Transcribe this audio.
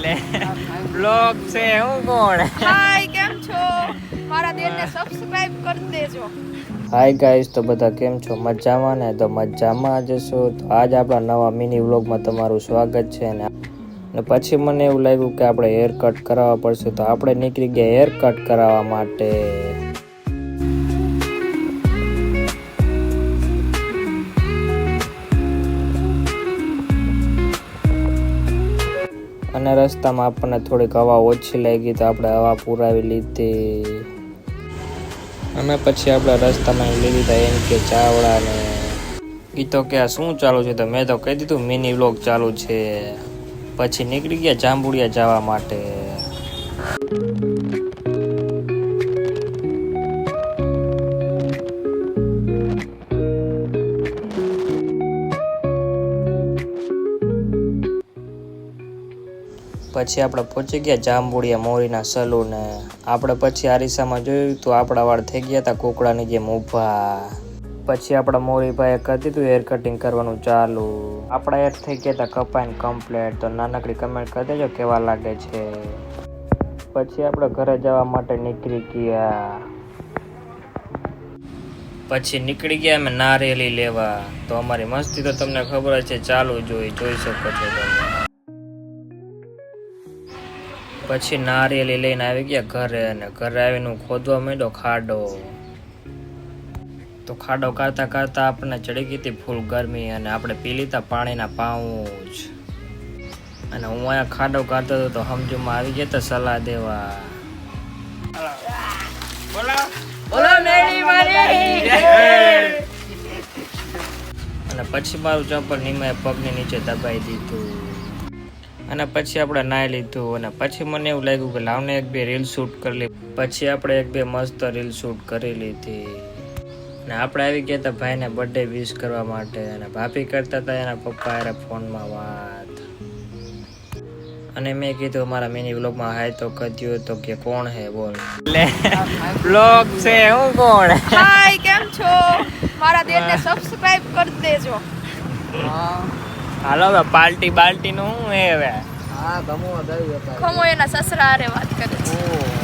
લે બ્લોગ છે હું કોણ હાય કેમ છો મારા દેરને સબસ્ક્રાઇબ કરી દેજો. હાય ગાઈસ, તો બધા કેમ છો? મજામાં ને? તો મજામાં જ છો. તો આજ આપણા નવા મિની વ્લોગમાં તમારું સ્વાગત છે. ને પછી મને એવું લાગ્યું કે આપણે હેર કટ કરાવવા પડશે, તો આપણે નીકળી ગયા હેર કટ કરાવવા માટે. અને રસ્તામાં આપણને થોડીક હવા ઓછી લાગી, તો આપણે હવા પુરાવી લીધી. અને પછી આપણે રસ્તામાં લઈ લીધા એમ કે ચાવડા ને એ તો કે શું ચાલુ છે, તો મેં તો કહી દીધું મિની વ્લોગ ચાલુ છે. પછી નીકળી ગયા જાંબુડિયા જવા માટે. પછી આપણે પહોંચી ગયા જાંબુડિયા મોરીના સલૂને. આપણે પછી આરીસામાં જોયું તો આપણા વાળ થઈ ગયા હતા કુકડાની જેમ ઊભા. પછી આપણા મોરીભાઈએ કરી દીધું હેર કટિંગ કરવાનું ચાલુ. આપણા હેર થઈ ગયા હતા કપાઈને કમ્પ્લેટ. તો નાનકડી કમેન્ટ કરી દેજો કેવા લાગે છે. પછી આપણે ઘરે જવા માટે નીકળી ગયા. પછી નીકળી ગયા અમે નારિયેલી લેવા. તો અમારી મસ્તી તો તમને ખબર છે ચાલુ જોઈ શકો છો તમે. પછી નારિયેલી લઈને આવી ગયા ઘરે. અને ઘરે આવીને ખોદવા માંડ્યો ખાડો. તો ખાડો કાઢતા કાઢતા આપણને ચડી ગઈ હતી ફૂલ ગરમી. અને આપણે પી લીધા પાણીના પાઉચ. અને હું અહીંયા ખાડો કાઢતો હતો તો સમજુમાં આવી ગયા હતા સલાહ દેવા. અને પછી મારું ચંપલ નીમાએ પગની નીચે દબાઈ દીધું. અને પછી આપણે નાહી લીધું. અને પછી મને એવું લાગ્યું કે લાવને એક બે રીલ શૂટ કરી લી. પછી આપણે એક બે મસ્ત રીલ શૂટ કરી લીધી. અને આપણે આવી ગયા હતા ભાઈને બર્થડે વિશ કરવા માટે. અને ભાભી કરતા હતા એના પપ્પા હારે ફોનમાં વાત. અને મેં કીધું અમારા મિની વ્લોગમાં હાય તો કર્યું. તો કે કોણ હે બોલ લે બ્લોગ છે હું કોણ હાય કેમ છો મારા દેરને સબસ્ક્રાઇબ કરી દેજો. હાલો હવે પાર્ટી નું શું હે હવે ખમો એના સસરા હારે વાત કરે છે.